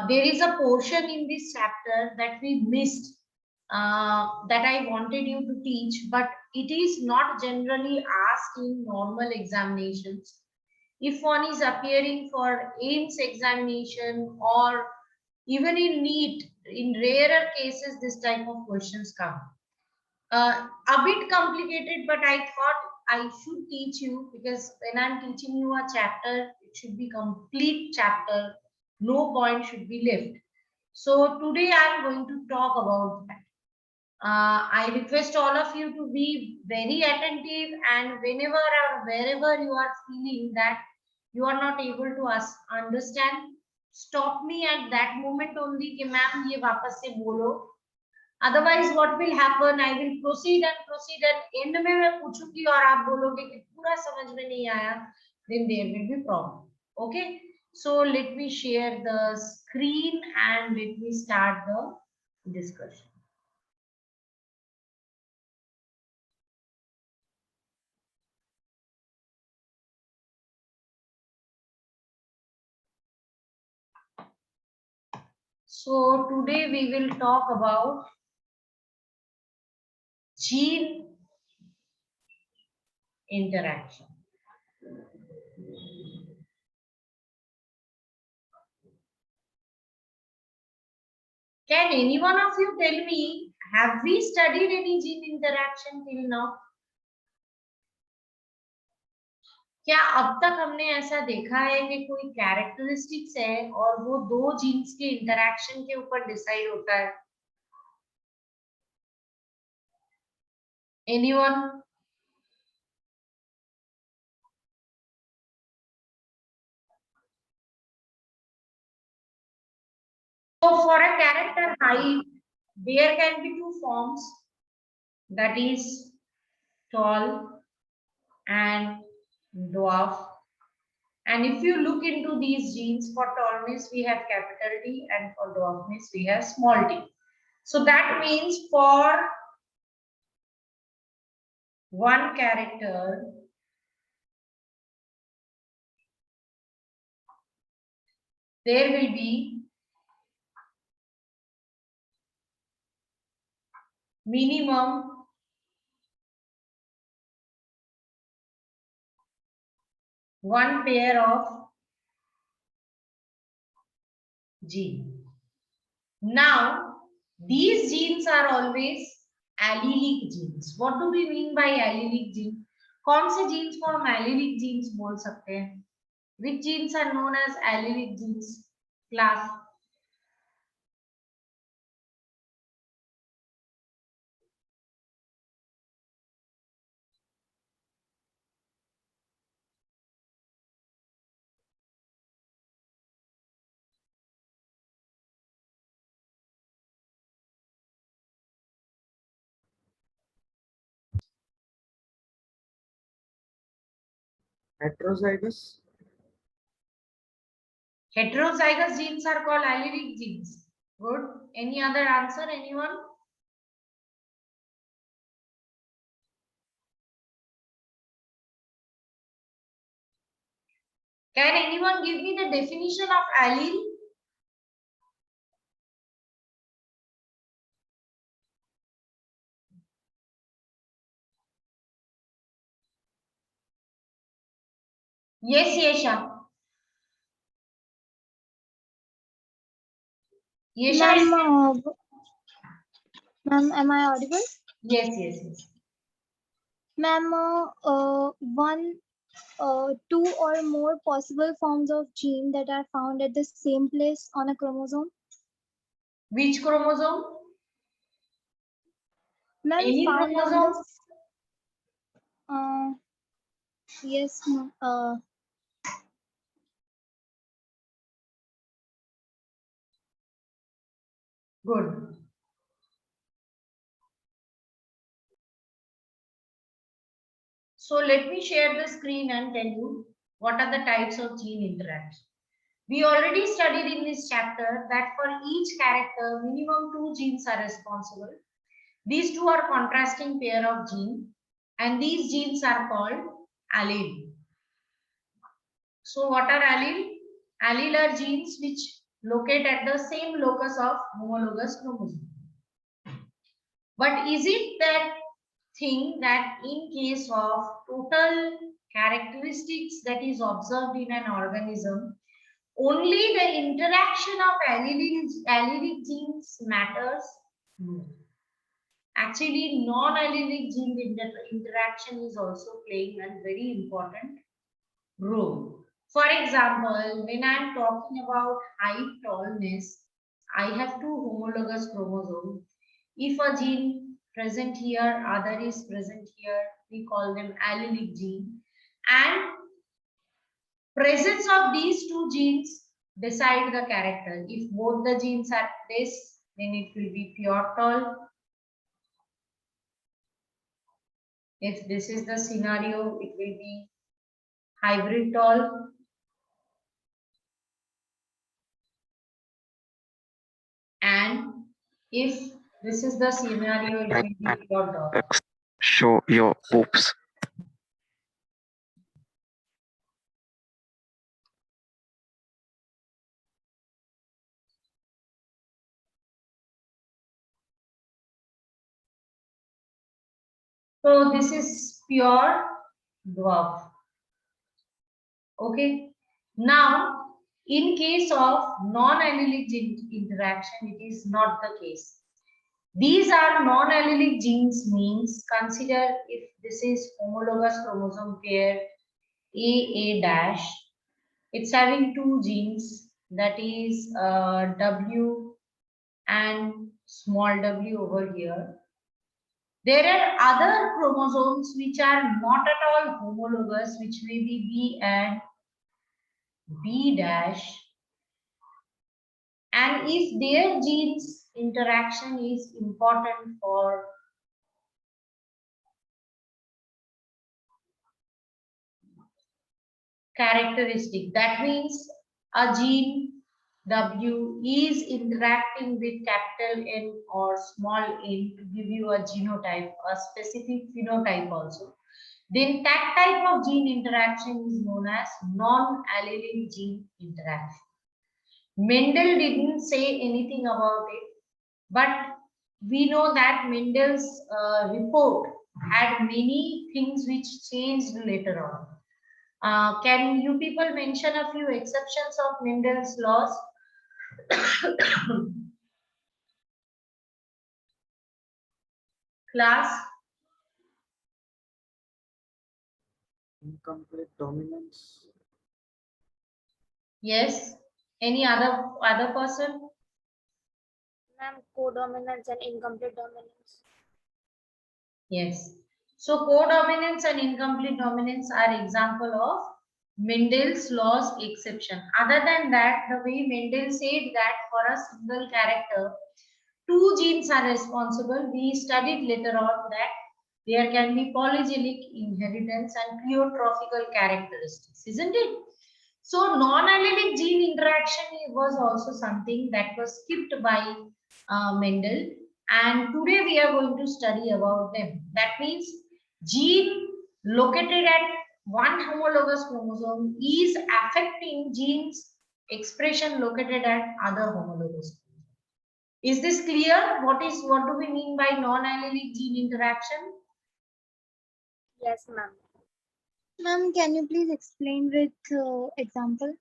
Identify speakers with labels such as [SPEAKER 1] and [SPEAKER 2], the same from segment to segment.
[SPEAKER 1] there is a portion in this chapter that we missed, that I wanted you to teach, but it is not generally asked in normal examinations. If one is appearing for AIMS examination or even in NEET, in rarer cases, this type of questions come. A bit complicated, but I thought I should teach you, because when I'm teaching you a chapter, it should be complete chapter. No point should be left. So today I'm going to talk about that. I request all of you to be very attentive, and whenever or wherever you are feeling that you are not able to understand, stop me at that moment only कि ma'am ये वापस से बोलो. Otherwise what will happen, I will proceed and end में मैं पूछूंगी और आप बोलोगे कि पूरा समझ में नहीं आया, then there will be problem. Okay, so let me share the screen and let me start the discussion. So today we will talk about gene interaction. Can any one of you tell me, have we studied any gene interaction till now? क्या अब तक हमने ऐसा देखा है कि कोई characteristics है और वो दो जीन्स के इंटरेक्शन के ऊपर डिसाइड होता है? Anyone? So for a character height, there can be two forms, that is tall and dwarf. And if you look into these genes, for tallness we have capital T and for dwarfness we have small t. So that means for one character, there will be minimum one pair of gene. Now, these genes are always allelic genes. What do we mean by allelic gene? कौन से genes को हम allelic genes बोल सकते हैं? Which genes are known as allelic genes? Class.
[SPEAKER 2] Heterozygous.
[SPEAKER 1] Heterozygous genes are called allelic genes. Good. Any other answer? Anyone? Can anyone give me the definition of allele? Yes, Yesha. Yesha.
[SPEAKER 3] Ma'am, am I audible?
[SPEAKER 1] Yes, yes, yes.
[SPEAKER 3] Ma'am, two or more possible forms of gene that are found at the same place on a chromosome.
[SPEAKER 1] Which chromosome?
[SPEAKER 3] Ma'am,
[SPEAKER 1] Any
[SPEAKER 3] found
[SPEAKER 1] chromosome?
[SPEAKER 3] on the, yes, ma'am.
[SPEAKER 1] Good. So let me share the screen and tell you what are the types of gene interaction. We already studied in this chapter that for each character, minimum two genes are responsible. These two are contrasting pair of genes, and these genes are called allele. So what are allele? Allele are genes which locate at the same locus of homologous chromosome. But is it that thing that in case of total characteristics that is observed in an organism, only the interaction of allelic genes matters? No. Actually, non-allelic gene interaction is also playing a very important role. For example, when I am talking about height, tallness, I have two homologous chromosomes. If a gene present here, other is present here, we call them allelic gene. And presence of these two genes decide the character. If both the genes are this, then it will be pure tall. If this is the scenario, it will be hybrid tall. And if this is the scenario, it will be pure tall.
[SPEAKER 2] Show your boobs.
[SPEAKER 1] So this is pure dwarf. Okay. Now, in case of non-allelic gene interaction, it is not the case. These are non-allelic genes means consider if this is homologous chromosome pair AA dash, it's having two genes, that is W and small w over here. There are other chromosomes which are not at all homologous, which may be B and B dash. And if their genes interaction is important for characteristic, that means a gene W is interacting with capital N or small n to give you a genotype, a specific phenotype also, then that type of gene interaction is known as non-allelic gene interaction. Mendel didn't say anything about it, but we know that Mendel's report had many things which changed later on. Can you people mention a few exceptions of Mendel's laws? Class?
[SPEAKER 4] Incomplete dominance.
[SPEAKER 1] Yes. Any other person?
[SPEAKER 3] Ma'am, codominance and incomplete dominance.
[SPEAKER 1] Yes. So codominance and incomplete dominance are example of Mendel's laws exception. Other than that, the way Mendel said that for a single character, two genes are responsible. We studied later on that there can be polygenic inheritance and pleiotropical characteristics, isn't it? So non-allelic gene interaction was also something that was skipped by Mendel, and today we are going to study about them. That means gene located at one homologous chromosome is affecting genes expression located at other homologous chromosome. Is this clear? What do we mean by non-allelic gene interaction?
[SPEAKER 3] Yes, ma'am. Ma'am, can you please explain with examples?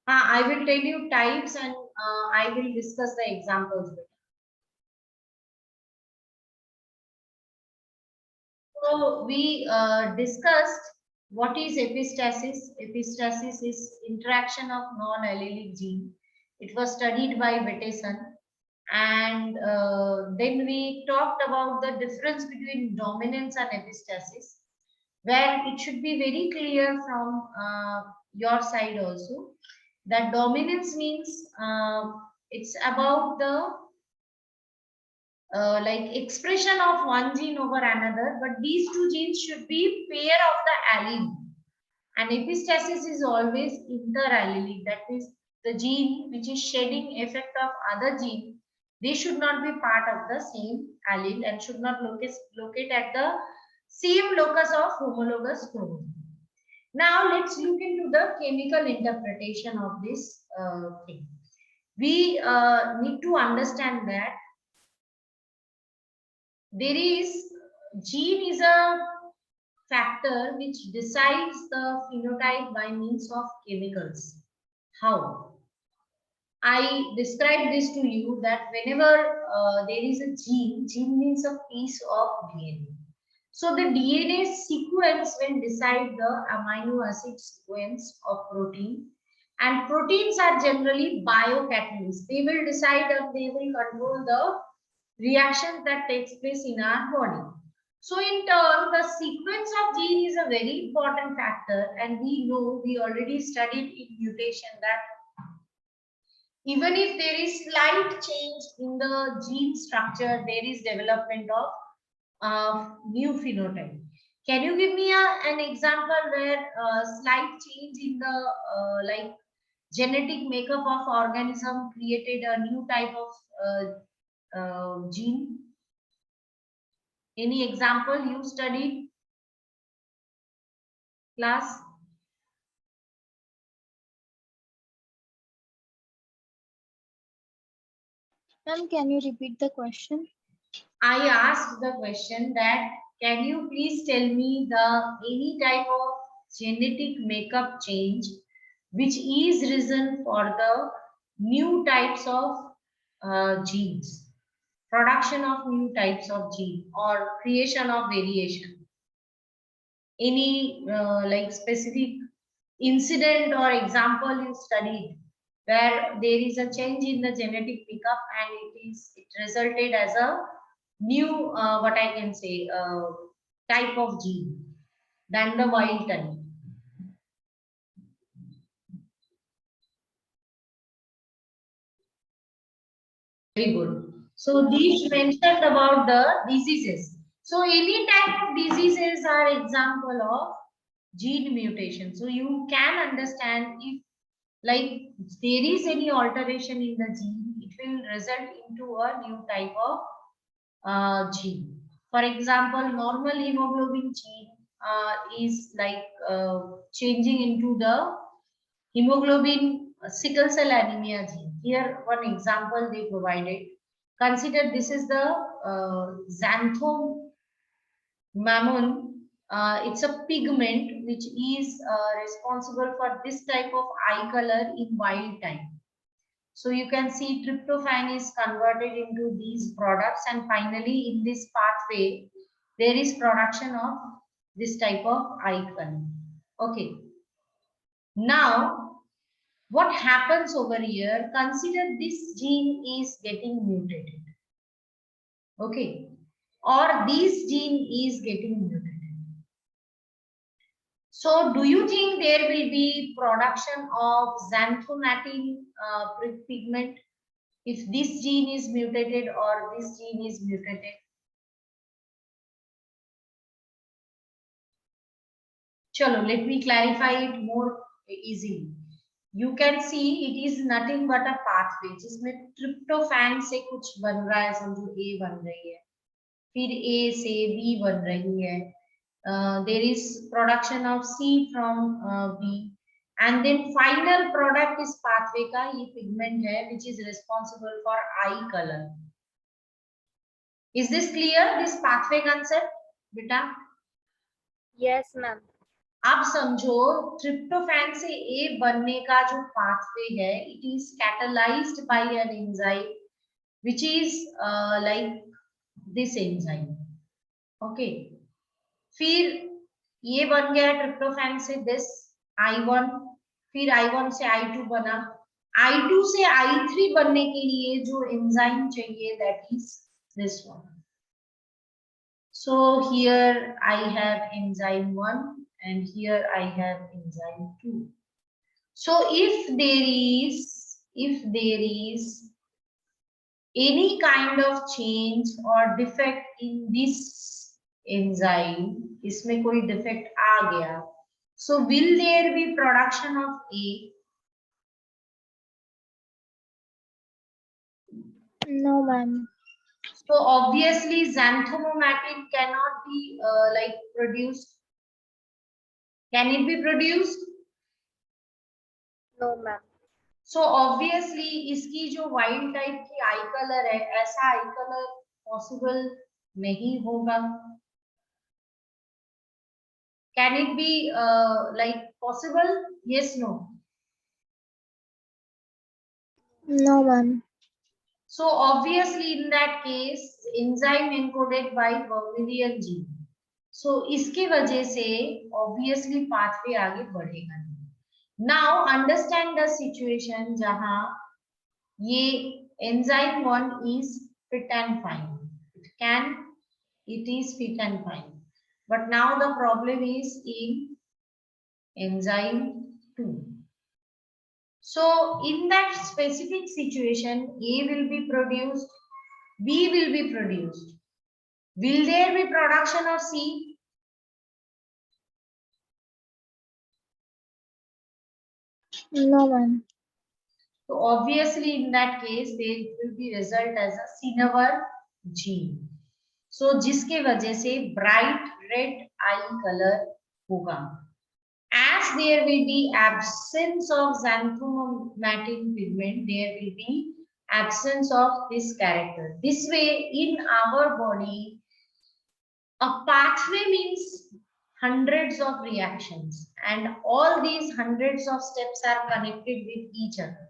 [SPEAKER 1] I will tell you types and I will discuss the examples later. So we discussed what is epistasis. Epistasis is interaction of non-allelic gene. It was studied by Beteson. And then we talked about the difference between dominance and epistasis, where it should be very clear from your side also that dominance means it's about the like expression of one gene over another, but these two genes should be pair of the allele. And epistasis is always interallelic. That means the gene which is shedding effect of other gene, they should not be part of the same allele and should not locate at the same locus of homologous chromosome. Now let's look into the chemical interpretation of this thing. We need to understand that there is gene is a factor which decides the phenotype by means of chemicals. How? I describe this to you that whenever there is a gene means a piece of DNA. So the DNA sequence will decide the amino acid sequence of protein, and proteins are generally biocatalysts. They will decide and they will control the reactions that takes place in our body. So in turn, the sequence of gene is a very important factor, and we know, we already studied in mutation that even if there is slight change in the gene structure, there is development of new phenotype. Can you give me an example where slight change in the like genetic makeup of organism created a new type of gene? Any example you studied, class?
[SPEAKER 3] Ma'am, can you repeat the question?
[SPEAKER 1] I asked the question that can you please tell me the any type of genetic makeup change which is reason for the new types of genes, production of new types of gene or creation of variation. Any like specific incident or example you studied where there is a change in the genetic makeup and it resulted as a new what I can say type of gene than the wild type. Very good. So these mentioned about the diseases. So any type of diseases are example of gene mutation. So you can understand if like there is any alteration in the gene, it will result into a new type of gene. For example, normal hemoglobin gene is like changing into the hemoglobin sickle cell anemia gene. Here, one example they provided. Consider this is the xanthomamine. It's a pigment which is responsible for this type of eye color in wild type. So you can see tryptophan is converted into these products, and finally in this pathway there is production of this type of eye color. Okay. Now what happens over here? Consider this gene is getting mutated. Okay. Or this gene is getting mutated. So do you think there will be production of xanthomatine pigment if this gene is mutated or this gene is mutated? Chalo, let me clarify it more easily. You can see it is nothing but a pathway जिसमें tryptophan से कुछ बन रहा है, समझो A बन रही है, फिर A से B बन रही है, there is production of C from B, and then final product is pathway का ये pigment है which is responsible for eye color. Is this clear, this pathway concept, बेटा?
[SPEAKER 3] Yes, ma'am.
[SPEAKER 1] आप समझो ट्रिप्टोफैन से ए बनने का जो पाथवे है, it is catalysed by an enzyme which is like this enzyme. Okay, फिर ये बन गया ट्रिप्टोफैन से दिस I1, फिर I1 से I2 बना, I2 से I3 बनने के लिए जो एंजाइम चाहिए that is this one. So here I have enzyme 1 and here I have enzyme 2. So if there is any kind of change or defect in this enzyme, इसमें कोई defect आ गया, so will there be production of A?
[SPEAKER 3] No, ma'am.
[SPEAKER 1] So obviously xanthomatine cannot be like produced. Can it be produced?
[SPEAKER 3] No, ma'am.
[SPEAKER 1] So obviously इसकी जो wild type की eye color है, ऐसा eye color possible नहीं होगा. Can it be like possible? Yes, no.
[SPEAKER 3] No, ma'am.
[SPEAKER 1] So obviously in that case, enzyme encoded by vermilion gene. So इसके वजह से obviously pathway आगे बढ़ेगा. Now understand the situation जहाँ ये enzyme 1 is fit and fine. It is fit and fine. But now the problem is in enzyme 2. So in that specific situation, A will be produced, B will be produced. Will there be production of C?
[SPEAKER 3] No, ma'am.
[SPEAKER 1] So obviously in that case, there will be result as a cinnabar gene. So जिसके वजह से bright red eye color होगा. As there will be absence of xanthomatin pigment, there will be absence of this character. This way, in our body, a pathway means hundreds of reactions, and all these hundreds of steps are connected with each other.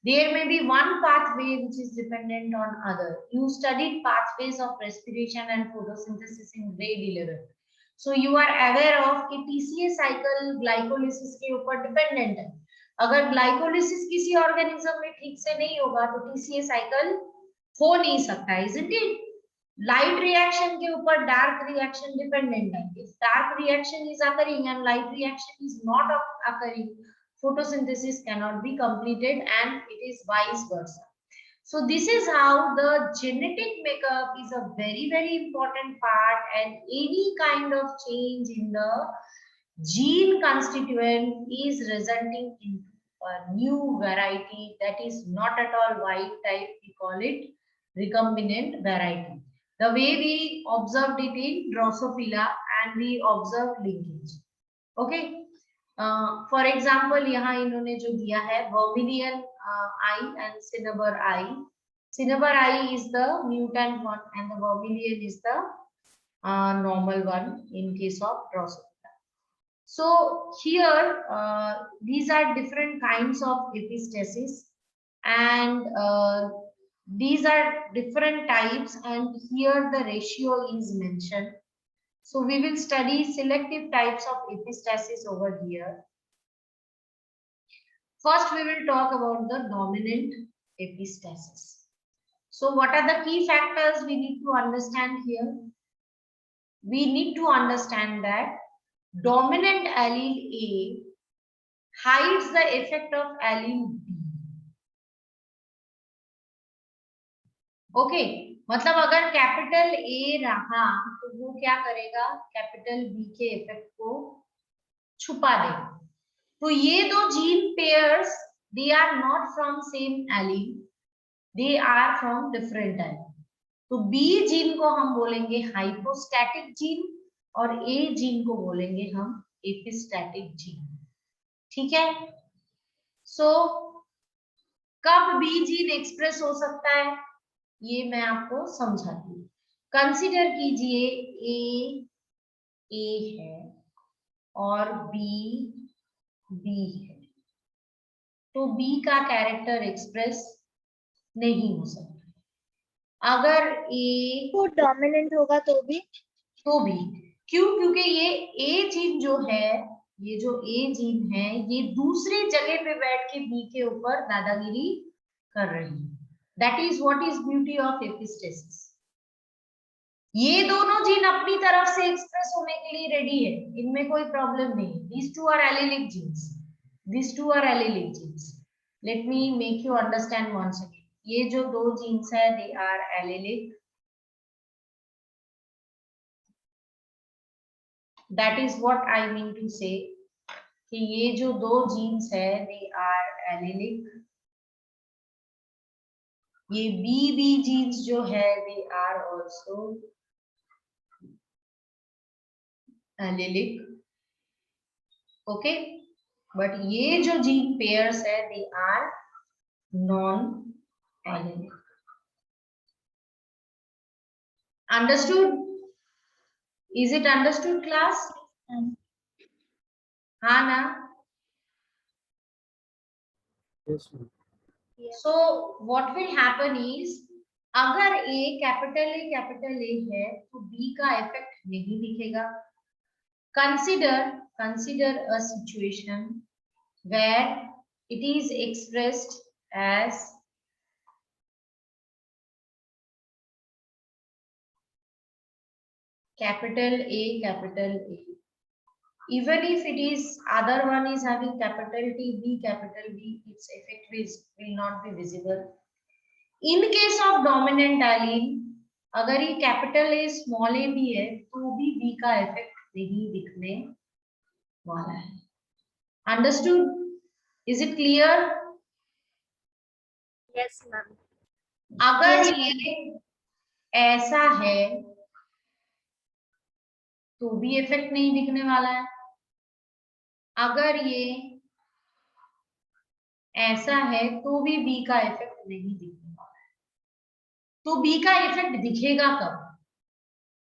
[SPEAKER 1] There may be one pathway which is dependent on other. You studied pathways of respiration and photosynthesis in grade 11. So you are aware of कि TCA cycle glycolysis के ऊपर dependent है. अगर glycolysis किसी organism में ठीक से नहीं होगा तो TCA cycle हो नहीं सकता, isn't it? Light reaction के ऊपर dark reaction dependent है. If dark reaction is occurring and light reaction is not occurring, photosynthesis cannot be completed, and it is vice versa. So this is how the genetic makeup is a very, very important part, and any kind of change in the gene constituent is resulting in a new variety that is not at all wild type. We call it recombinant variety. The way we observed it in Drosophila, and we observed linkage. Okay. For example, यहाँ इन्होंने जो दिया है vermilion eye and cinnabar eye. Cinnabar eye is the mutant one, and the vermilion is the normal one in case of Drosophila. So here, these are different kinds of epistasis, and these are different types, and here the ratio is mentioned. So we will study selective types of epistasis over here. First, we will talk about the dominant epistasis. So what are the key factors we need to understand here? We need to understand that dominant allele A hides the effect of allele B. Okay, मतलब अगर capital A रहा तो वो क्या करेगा, capital B के effect को छुपा देगा. तो ये दो gene pairs, they are not from same allele, they are from different allele. तो B जीन को हम बोलेंगे हाइपोस्टैटिक जीन और A जीन को बोलेंगे हम एपिस्टैटिक जीन. ठीक है. सो कब B जीन एक्सप्रेस हो सकता है ये मैं आपको समझाती हूँ. कंसीडर कीजिए A है और B है, तो B का कैरेक्टर एक्सप्रेस नहीं हो सकता. अगर A
[SPEAKER 3] वो डोमिनेंट होगा तो भी
[SPEAKER 1] क्यों? क्योंकि ये A जीन जो है, ये जो A जीन है, ये दूसरे जगह पे बैठ के B के ऊपर दादागिरी कर रही है. That is what is beauty of epistasis. ये दोनों जीन अपनी तरफ से एक्सप्रेस होने के लिए रेडी है, इनमें कोई प्रॉब्लम नहीं. These two are allelic genes. These two are allelic genes. Let me make you understand once again. ये जो दो जीन्स है, they are allelic. That is what I mean to say कि ये जो दो जीन्स है, they are allelic. ये B जीन्स जो है, they are also allelic. Okay, but ये जो जीन पेयर्स है they are non allelic. Understood? Is it understood class? हाँ ना?
[SPEAKER 4] Yes, ma'am.
[SPEAKER 1] So what will happen is, अगर A कैपिटल A है तो B का इफेक्ट नहीं दिखेगा. Consider a situation where it is expressed as capital A. Even if it is other one is having capital T, B, capital B, its effect will not be visible. In case of dominant allele, अगर ये capital A small a भी है तो भी B का effect नहीं दिखने वाला है. Understood? Is it clear?
[SPEAKER 3] Yes, ma'am.
[SPEAKER 1] अगर
[SPEAKER 3] Yes,
[SPEAKER 1] ये ऐसा है तो भी इफेक्ट नहीं दिखने वाला है. अगर ये ऐसा है तो भी B का इफेक्ट नहीं दिखने वाला है. तो B का इफेक्ट दिखेगा कब?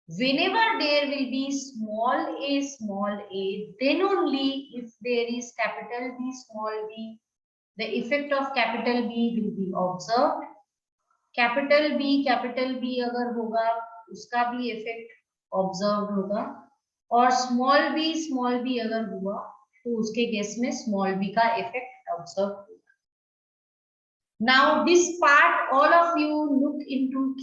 [SPEAKER 1] Whenever there will be small a, then only if there is capital B, small b, the effect of capital B will be observed. Capital B अगर होगा उसका भी इफेक्ट ऑब्जर्व होगा, और स्मॉल बी अगर हुआ तो उसके केस में स्मॉल बी का इफेक्ट ऑब्जर्व होगा. Now this part all of you look into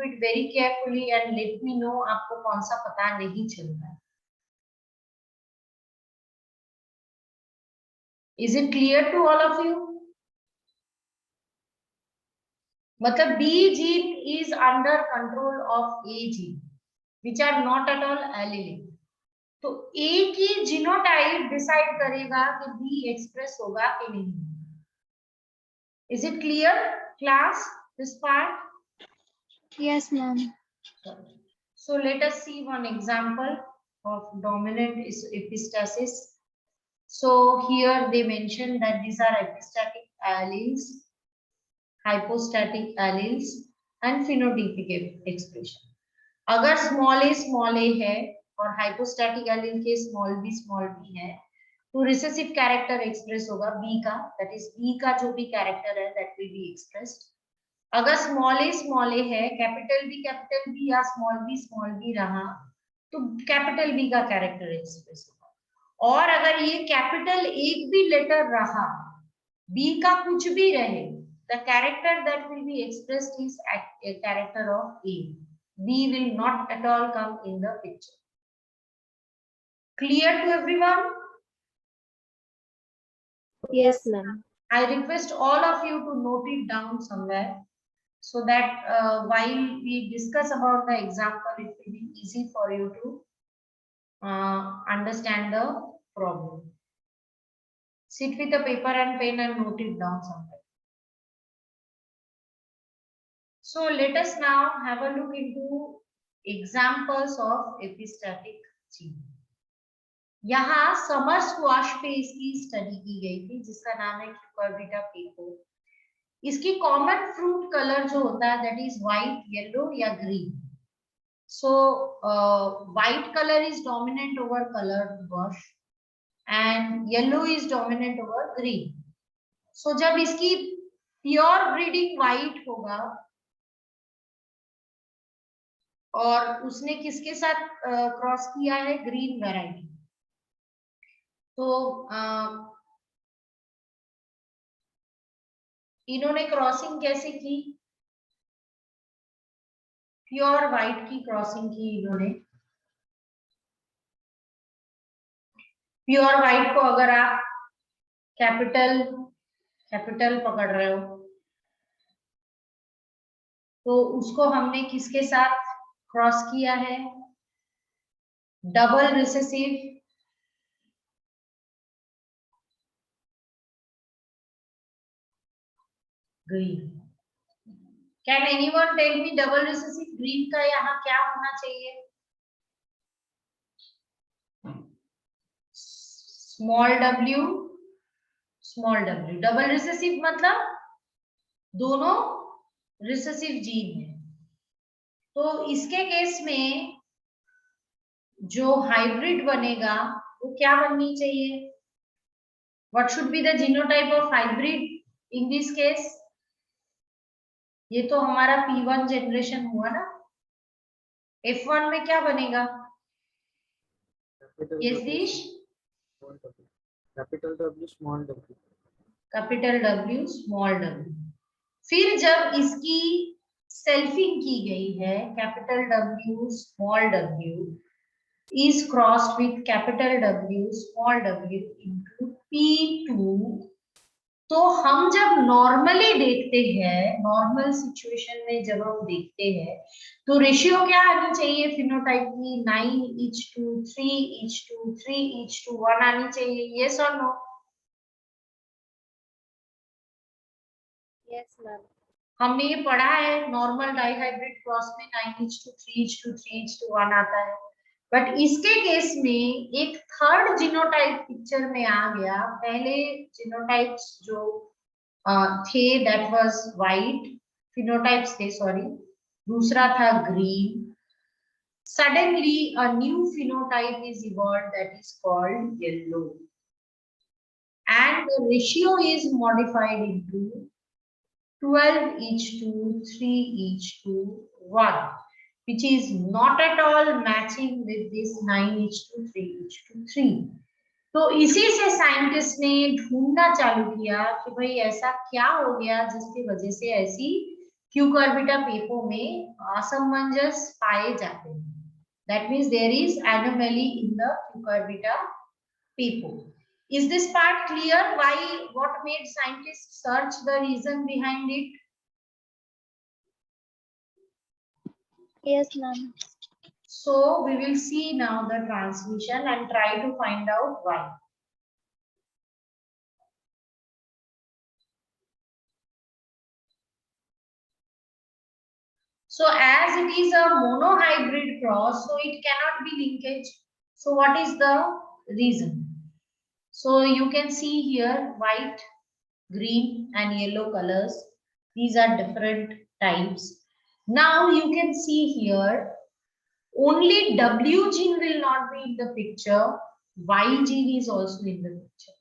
[SPEAKER 1] it very carefully and let me know आपको कौन सा पता नहीं चल रहा है. Is it clear to all of you? मतलब B gene is under control of A gene which are not at all allelic. तो A की जीनोटाइप डिसाइड करेगा कि B एक्सप्रेस होगा कि नहीं. Is it clear class this part?
[SPEAKER 3] Yes, ma'am.
[SPEAKER 1] So let us see one example of dominant epistasis. So here they mention that these are epistatic alleles, hypostatic alleles and phenotypic expression. अगर small a है और hypostatic allele के small b है तो recessive character express होगा B का, that is B का जो भी character है that will be expressed. अगर स्मॉल a है, कैपिटल B या स्मॉल b रहा तो कैपिटल B का कैरेक्टर एक्सप्रेस होगा. और अगर ये कैपिटल एक भी लेटर रहा, B का कुछ भी रहे, the character that will be expressed is a character of A. B will not at all come in the picture. Clear to everyone?
[SPEAKER 3] Yes, ma'am.
[SPEAKER 1] I request all of you to note it down somewhere, so that while we discuss about the example, it will be easy for you to understand the problem. Sit with a paper and pen and note it down somewhere. So let us now have a look into examples of epistatic gene. यहाँ summer squash पे इसकी study की गई थी जिसका नाम है क्यूकर्बिटा phaco. इसकी कॉमन फ्रूट कलर जो होता है दैट इज व्हाइट, येलो या green. So white color is dominant over colored bush and yellow is dominant over green. So जब इसकी प्योर ब्रीडिंग white होगा और उसने किसके साथ क्रॉस किया है, ग्रीन वैरायटी, तो इन्होंने क्रॉसिंग कैसे की? प्योर व्हाइट की क्रॉसिंग की इन्होंने. प्योर व्हाइट को अगर आप कैपिटल पकड़ रहे हो तो उसको हमने किसके साथ क्रॉस किया है? Double recessive green. Can anyone tell me double recessive green का यहाँ क्या होना चाहिए? Small w, small w। Double recessive मतलब दोनों रिसेसिव जीन है। तो इसके केस में जो हाइब्रिड बनेगा वो क्या बननी चाहिए? What should be the genotype of hybrid in this case? ये तो हमारा P1 जनरेशन हुआ ना। F1 में क्या बनेगा?
[SPEAKER 4] Capital
[SPEAKER 1] यस
[SPEAKER 4] W,
[SPEAKER 1] दिश?
[SPEAKER 4] small W. Capital W, small W.
[SPEAKER 1] Capital W small w। फिर जब इसकी सेल्फिंग की गई है, capital W small w is crossed with capital W small w into P2, तो हम जब नॉर्मली देखते हैं, नॉर्मल सिचुएशन में जब हम देखते हैं तो रेशियो क्या आनी चाहिए फिनोटाइप की? 9:3, 3:3, 3:1 आनी चाहिए। यस और नो?
[SPEAKER 3] Yes, ma'am.
[SPEAKER 1] हमने ये पढ़ा है, नॉर्मल डाइहाइब्रिड क्रॉस में 9:3, 3:1 आता है। बट इसके केस में एक थर्ड जीनोटाइप पिक्चर में आ गया। पहले जीनोटाइप्स जो थे दैट वाज वाइट फिनोटाइप्स थे, सॉरी, दूसरा था green. Suddenly a new phenotype is evolved that is called yellow, and the ratio is modified into 12:2, 3:1, which is not at all matching with this 9:2, 3:3। तो इसी से scientist ने ढूंढना चालू किया कि भाई ऐसा क्या हो गया जिसकी वजह से ऐसी क्यूकर्बिटा पेपो में असमंजस पाए जाते हैं। That means there is anomaly in the Cucurbita pepo. Is this part clear? Why? What made scientists search the reason behind it?
[SPEAKER 3] Yes, ma'am.
[SPEAKER 1] So we will see now the transmission and try to find out why. So as it is a monohybrid cross, so it cannot be linkage. So what is the reason? So you can see here white, green and yellow colors. These are different types. Now you can see here only W gene will not be in the picture. Y gene is also in the picture.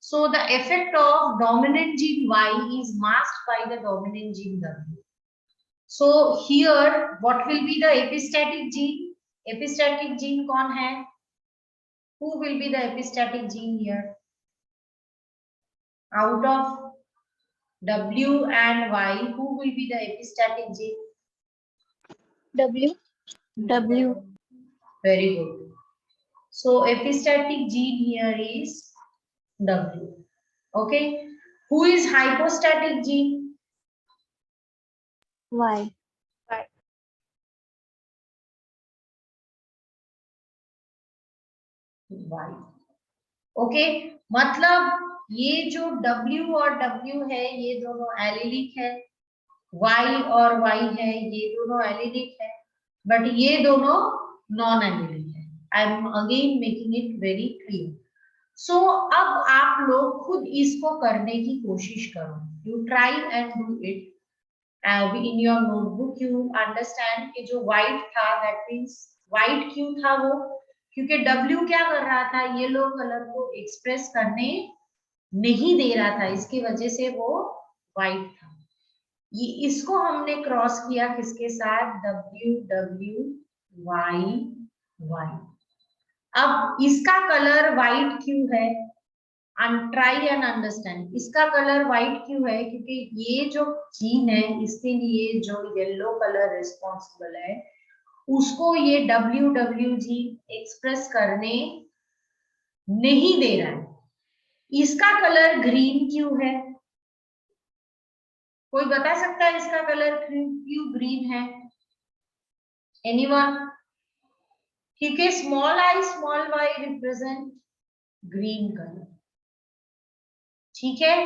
[SPEAKER 1] So the effect of dominant gene Y is masked by the dominant gene W. So here what will be the epistatic gene? Epistatic gene कौन है? Who will be the epistatic gene here? Out of W and Y, who will be the epistatic gene?
[SPEAKER 3] W. W.
[SPEAKER 1] Very good. So epistatic gene here is W. Okay. Who is hypostatic gene?
[SPEAKER 3] Y.
[SPEAKER 1] Y. Okay. मतलब ये जो W और W है ये दोनों allylic है, Y और Y है ये दोनों एलिलिक है, बट ये दोनों नॉन एलिलिक है। I am again making it very clear. So अब आप लोग खुद इसको करने की कोशिश करो। You try and do it in your notebook. You understand कि जो व्हाइट था दैट मीन्स व्हाइट क्यों था वो? क्योंकि W क्या कर रहा था? येलो कलर को एक्सप्रेस करने नहीं दे रहा था, इसकी वजह से वो व्हाइट था। ये इसको हमने क्रॉस किया किसके साथ? W W Y Y। अब इसका कलर व्हाइट क्यों है? Try and understand. इसका कलर व्हाइट क्यों है? क्योंकि ये जो जीन है इसके लिए जो येलो कलर रिस्पॉन्सिबल है उसको ये WW जीन एक्सप्रेस करने नहीं दे रहा है। इसका कलर ग्रीन क्यों है? कोई बता सकता है इसका कलर क्यों ग्रीन है? एनीवन? क्योंकि small I small Y represent green colour, ठीक है।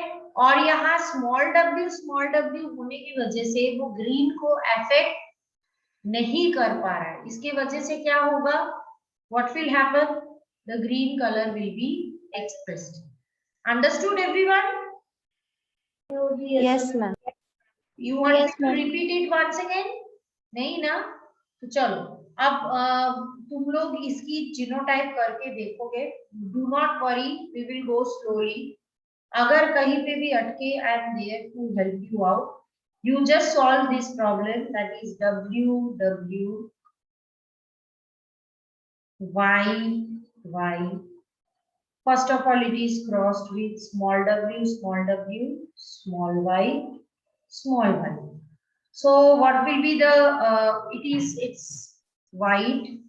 [SPEAKER 1] और यहाँ स्मॉल w होने की वजह से वो ग्रीन को अफेक्ट नहीं कर पा रहा है। इसकी वजह से क्या होगा? what will happen? The green color will be expressed. Understood, everyone?
[SPEAKER 3] Yes, ma'am.
[SPEAKER 1] You want
[SPEAKER 3] Yes,
[SPEAKER 1] me to
[SPEAKER 3] ma'am.
[SPEAKER 1] repeat it once again? नहीं ना? तो चलो अब तुम लोग इसकी जीनोटाइप करके देखोगे. Do not worry, we will go slowly. अगर कहीं पे भी अटके, I am there to help you out. You just solve this problem, that is W W Y Y. First of all, it is crossed with small w, small y, small y. So what will be the, it's white,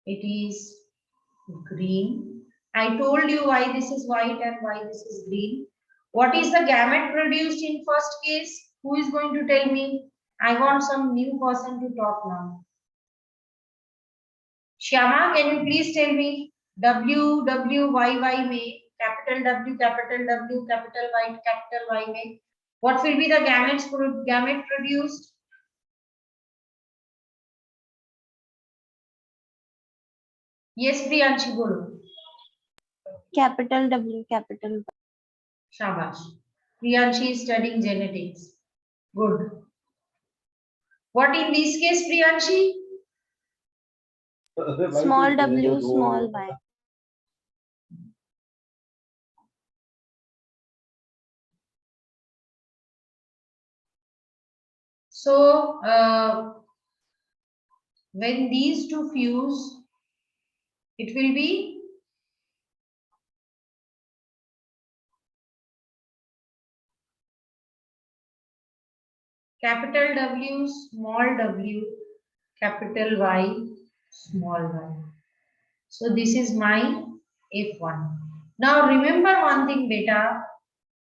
[SPEAKER 1] it is green. I told you why this is white and why this is green. What is the gamete produced in first case? Who is going to tell me? I want some new person to talk now. Shyama, can you please tell me? W W Y Y में capital W, capital W, capital Y में what will be the gamete produced? Yes, Priyanshi, bolo.
[SPEAKER 3] Capital W, capital Y.
[SPEAKER 1] Shabash. Priyanshi is studying genetics. Good. What in this case, Priyanshi?
[SPEAKER 3] Small w, small y.
[SPEAKER 1] So, when these two fuse, it will be capital W, small w, capital Y, small y. So this is my F1. Now remember one thing, beta.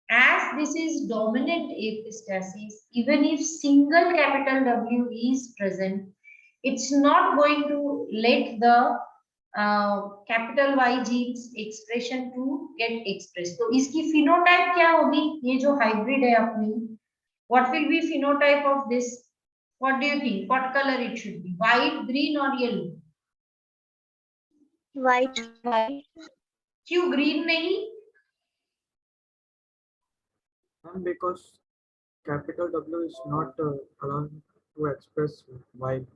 [SPEAKER 1] As this is dominant epistasis, even if single capital W is present, it's not going to let the capital Y genes expression to get expressed. तो इसकी phenotype क्या होगी? ये जो hybrid है अपनी, what will be phenotype of this? What do you think? What color it should be? White, green or yellow?
[SPEAKER 3] White.
[SPEAKER 1] क्यों green नहीं?
[SPEAKER 4] Because capital W is not allowed to express Y.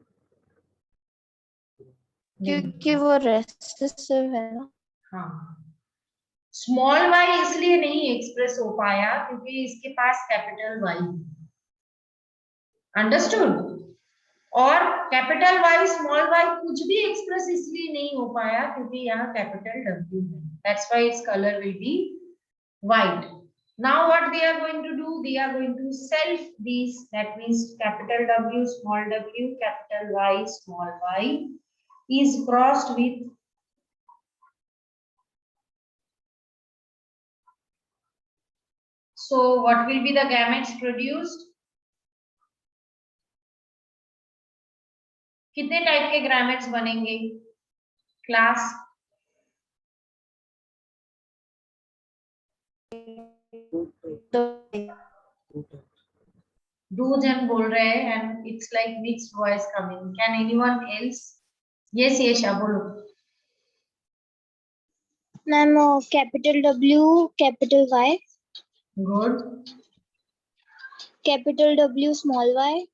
[SPEAKER 3] क्योंकि वो recessive है ना.
[SPEAKER 1] हाँ. Small y इसलिए नहीं express हो पाया क्योंकि इसके पास कैपिटल Y. अंडरस्टूड? और कैपिटल Y स्मॉल y कुछ भी एक्सप्रेस इसलिए नहीं हो पाया क्योंकि यहाँ कैपिटल W है. That's why its color will be white. Now what they are going to do? They are going to self these. That means capital W, small w, capital Y, small y is crossed with so what will be the gametes produced? कितने type के gametes बनेंगे? Class दो जन बोल रहे हैं and it's like mixed voice coming. Can anyone else? Yes, Yesha, बोलो.
[SPEAKER 3] Ma'am, capital W, capital Y.
[SPEAKER 1] Good.
[SPEAKER 3] Capital W, small y.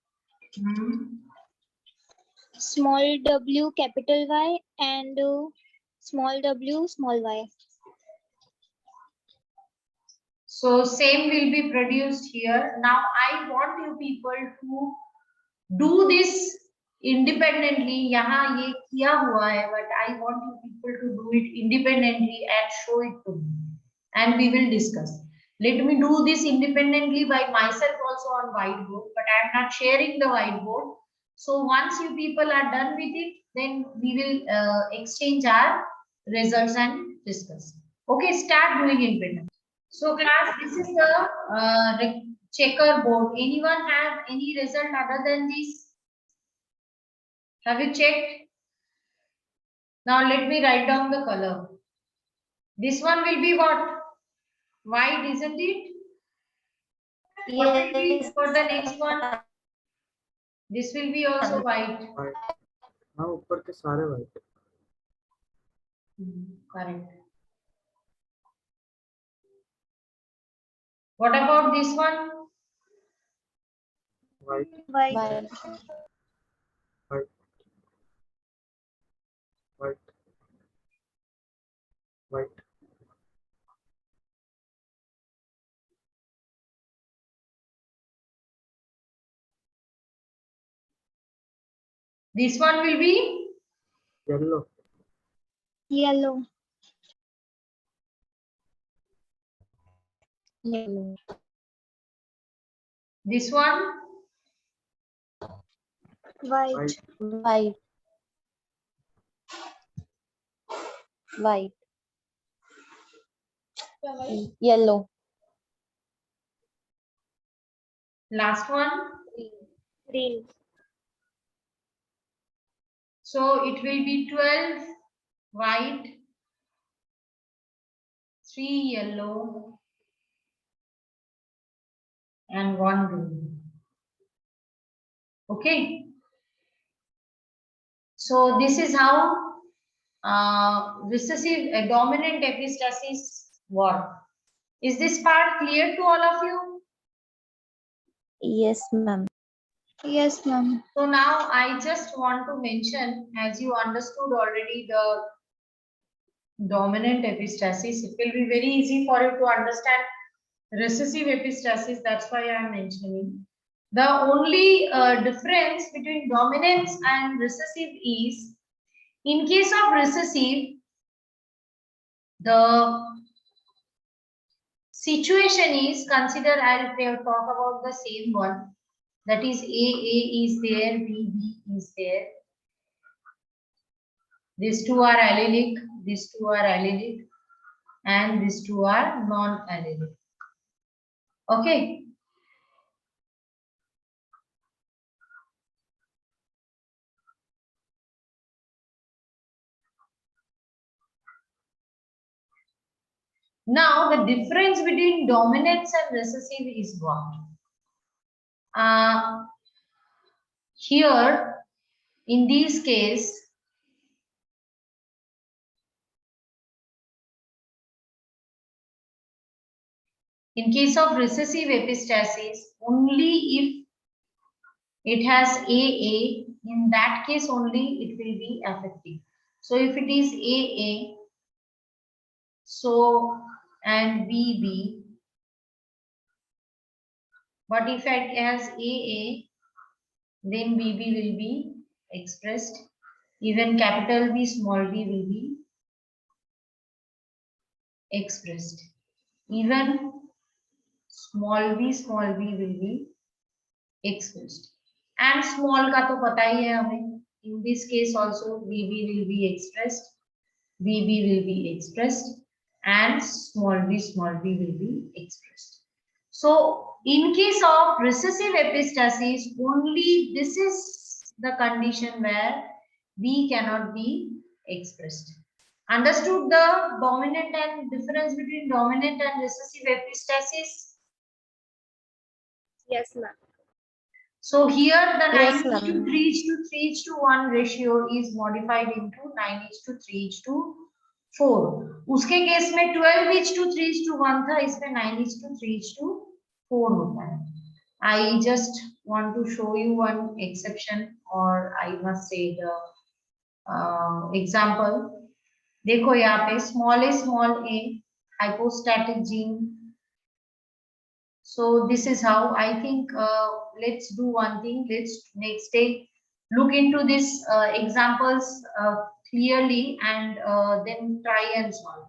[SPEAKER 3] Small w, capital Y, and small w, small y.
[SPEAKER 1] So same will be produced here. Now I want you people to do this independently. यहाँ ये किया हुआ है, but I want you people to do it independently and show it to me, and we will discuss. Let me do this independently by myself also on whiteboard, but I am not sharing the whiteboard. So once you people are done with it, then we will exchange our results and discuss. Okay, start doing independently. So class, this is the checker board. Anyone have any result other than this? Have you checked? Now let me write down the color. This one will be what? White, isn't it? What will be for the next one? This will be also white.
[SPEAKER 4] Now ऊपर के सारे white.
[SPEAKER 1] Correct. What about this one?
[SPEAKER 4] White.
[SPEAKER 3] White.
[SPEAKER 5] White.
[SPEAKER 4] White. White. White.
[SPEAKER 1] This one will be
[SPEAKER 4] Yellow.
[SPEAKER 3] Yellow.
[SPEAKER 5] Yellow.
[SPEAKER 1] this one.
[SPEAKER 3] White.
[SPEAKER 5] White. White. Yellow.
[SPEAKER 1] Last one.
[SPEAKER 3] Green.
[SPEAKER 1] So it will be 12 white, 3 yellow, and 1 green. Okay. So this is how recessive dominant epistasis work. Is this part clear to all of you?
[SPEAKER 5] Yes, ma'am.
[SPEAKER 3] Yes, ma'am.
[SPEAKER 1] So now I just want to mention, as you understood already the dominant epistasis, it will be very easy for you to understand recessive epistasis. That's why I am mentioning. The only difference between dominance and recessive is, in case of recessive, the situation is, consider, I'll talk about the same one, that is AA is there, BB is there. These two are allelic, these two are allelic, and these two are non-allelic. Okay. Now, the difference between dominance and recessive is what? Here, in this case, in case of recessive epistasis, only if it has AA, in that case only it will be affective. So if it is AA, so, and BB, but if it has AA, then BB will be expressed. Even capital B, small b will be expressed. Even small b will be expressed. And small का तो पता ही है हमें. In this case also BB will be expressed. BB will be expressed. And small b will be expressed. So in case of recessive epistasis, only this is the condition where B cannot be expressed. Understood the dominant and difference between dominant and recessive epistasis?
[SPEAKER 3] Yes, ma'am.
[SPEAKER 1] So here the
[SPEAKER 5] Yes,
[SPEAKER 1] 9:3:3:1 ratio is modified into 9:3:4. उसके case में 12:3:1 था, इसमें 9:3:4 होता है. I just want to show you one exception, or I must say the example. देखो यहाँ पे small a hypostatic gene. So this is how I think. Let's do one thing. Let's next day look into this examples clearly, and then try and solve.